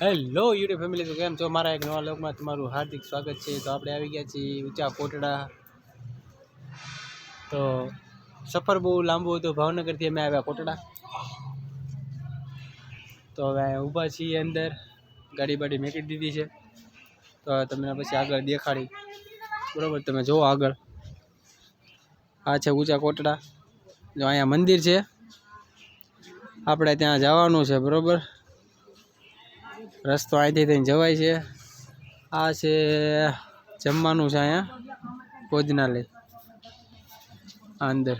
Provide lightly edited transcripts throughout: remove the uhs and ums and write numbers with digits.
Hello YouTube family, તો કેમ છો? મારા એક નવા લોકમાં તમારું હાર્દિક સ્વાગત છે। તો આપણે આવી ગયા છીએ ઊંચા કોટડા। તો સફર બહુ લાંબુ હતું, ભાવનગરથી અમે આવ્યા કોટડા। તો હવે ઊભા છીએ અંદર, ગાડી બાડી મેકી દીધી છે। તો તમને પછી આગળ દેખાડી, બરાબર? તમે જુઓ આગળ, આ છે ઊંચા કોટડા। જો અહીંયા મંદિર છે, આપણે ત્યાં જવાનું છે, બરાબર? રસ્તો અહીંથી થઈને જવાય છે। આ છે જમવાનું છે, અહીંયા ભોજનાલય અંદર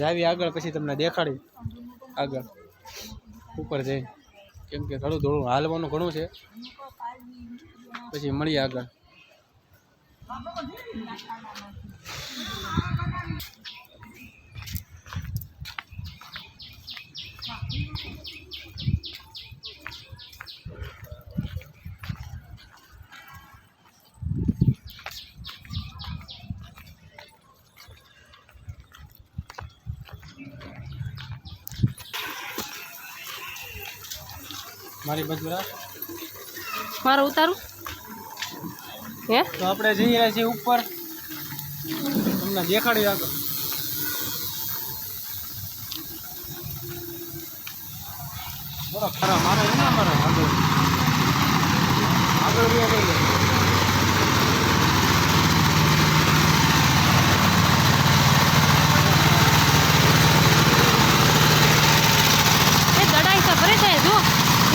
જાવી આગળ, પછી તમને દેખાડી આગળ ઉપર જઈને, કેમ કે ઘણું થોડું હાલવાનું ઘણું છે, પછી મળીએ આગળ। મારી બાજુ મારો ઉતારું હે? તો આપણે જઈ રહ્યા છીએ ઉપર, તમને દેખાડી આગળ। બરો ખરા મારો એના મારો આગળ આગળ બી આગળ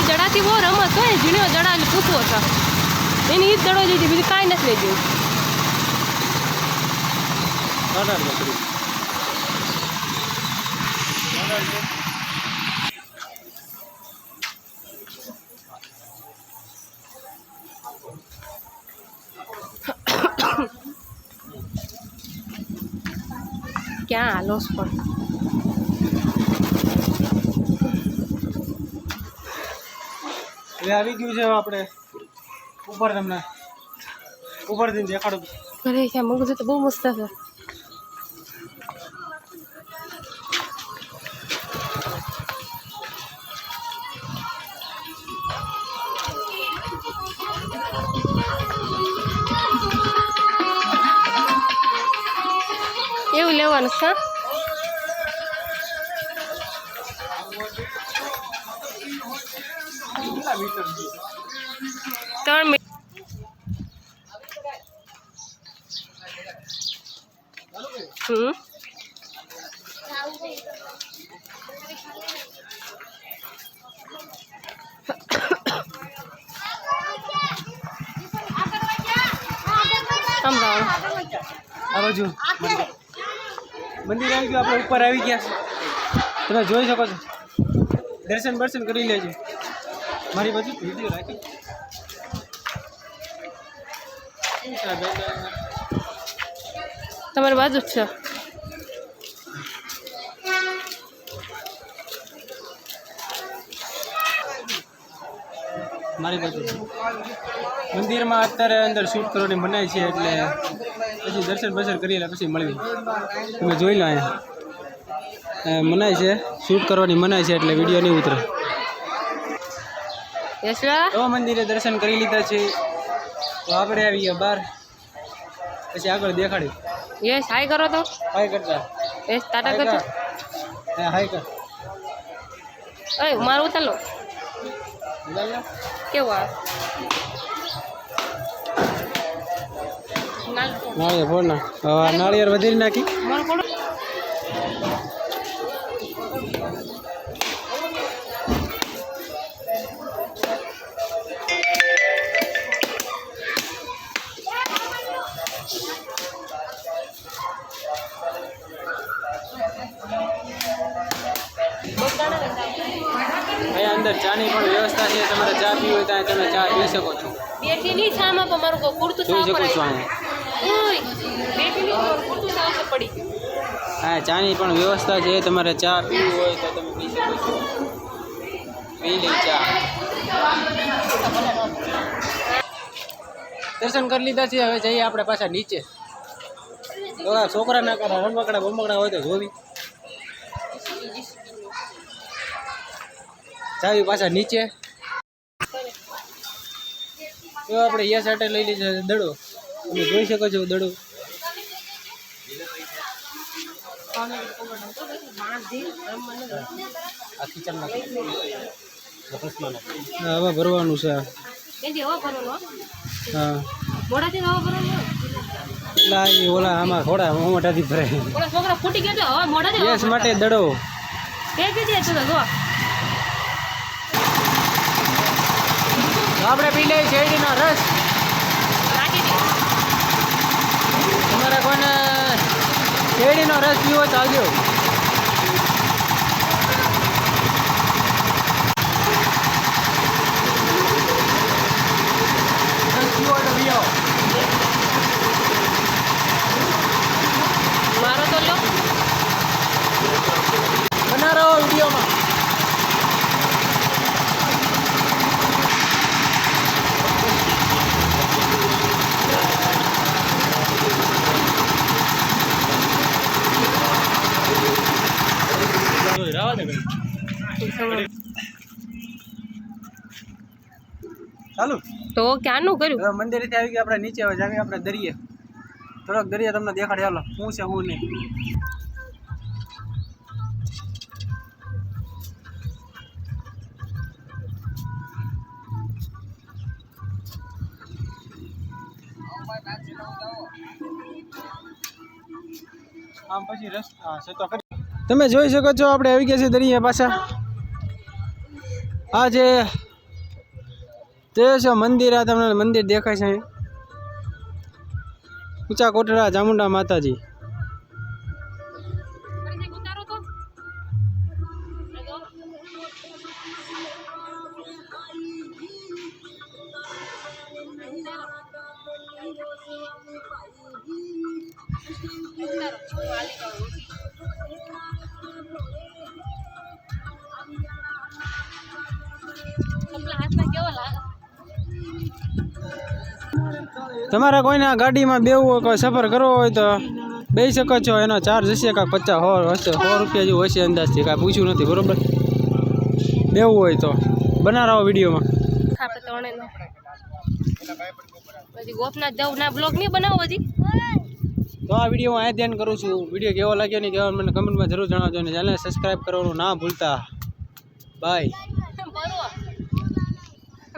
દડાથી બહુ રમત હોય, ઝીણો દડા પૂછવો હતો એની ઈ જ દડો લીધી, બીજું કાંઈ નથી લઈ ગયું। ક્યાં હાલોસ પણ આવી ગયું છે। આપણે ઉપર તમને ઉપરથી દેખાડું। અરે ક્યાં મગજ તો બહુ મસ્ત છે। એવું લેવાનું છે? 3 મિનિટ આ બાજુ મંદિર આવી ગયું, આપણે ઉપર આવી ગયા, તમે જોઈ શકો છો। દર્શન બર્શન કરી લેજો। મારી બાજુ વિડીયો રાખી તમારી બાજુ જ છે। મારી બાજુ મંદિરમાં અત્યારે અંદર શૂટ કરવાની મનાઈ છે, એટલે પછી દર્શન બર્શન કરી લે પછી મળવી। તમે જોઈ લો, અહીંયા મનાઈ છે, શૂટ કરવાની મનાઈ છે, એટલે વિડીયો નહીં ઉતરે। તો મંદિરે દર્શન કરી લીધા છે, તો આપણે આવી ગયા બહાર, પછી આગળ દેખાડી। યસ, હાય કરો તો, હાય કરતા, યસ ટાટા કરતો, હા હાય કર। ઓય મારું ઉતાર લો, કેવું આ નાળિયેર ફોડ ના, હવે નાળિયેર વધારી નાખી। અહીંયા અંદર ચાની પણ વ્યવસ્થા છે, તમારે ચા પીવી હોય ત્યાં તમે ચા પી શકો છો। બેઠીની છામાં પણ મારું કુર્તું જોઈ શકો છો અહીંયા। હા, ચાની પણ વ્યવસ્થા છે, તમારે ચા પીવી હોય તો તમે પી શકો છો। પી લઈ ચા। દર્શન કરી લીધા છે, હવે જઈએ આપણે પાછા નીચે। છોકરા ના કરે રમકડા બમકડા હોય તો જોવી। ચાવી પાછા નીચે. તો આપણે એ સાઈડે લઈ લીધો દડો. તમે જોઈ શકો છો દડો. હવે ભરવાનું છે. હા એટલે ઓલા આમાં થોડા મોઢાથી ભરાય. ગેસ માટે દડો. આપણે પી લઈએ શેરડીનો રસ. તમારે કોઈને શેરડીનો રસ પીવો તો આવજો. રસ પીવો તો પીવો. મારો તો લો બના રહો વિડીયોમાં. ચાલુ તો ક્યાંનું કર્યું? હવે મંદિરેથી આવી ગયા આપણે નીચે. હવે જાવી આપણે દરિયે. થોડોક દરિયા તમને દેખાડી. હાલો શું છે શું નહીં. આમ પછી રસ્તા છે તો તમે જોઈ શકો છો આપણે આવી ગયા છે દરિયા પાછા. આ જે તે છે મંદિર. આ તમને મંદિર દેખાય છે અહીં. ઊંચા કોટડા ચામુંડા માતાજી. તમારે કોઈને આ ગાડીમાં બેવું હોય, કોઈ સફર કરવો હોય તો બેસી શકો છો. એનો ચાર્જ હશે કાંઈક 50 હશે, 100 રૂપિયા જેવું હશે અંદાજથી. કાંઈ પૂછ્યું નથી બરોબર. બેવું હોય તો બના રહો વિડીયોમાં. ગોપનાથ જવું ના બ્લોગ નહીં બનાવો હજી. તો આ વિડીયોમાં આ ધ્યાન કરું છું. વિડીયો કેવો લાગ્યો નહીં કહેવાનું મને કમેન્ટમાં જરૂર જણાવજો. અને ચેનલ સબસ્ક્રાઈબ કરવાનું ના ભૂલતા. બાય.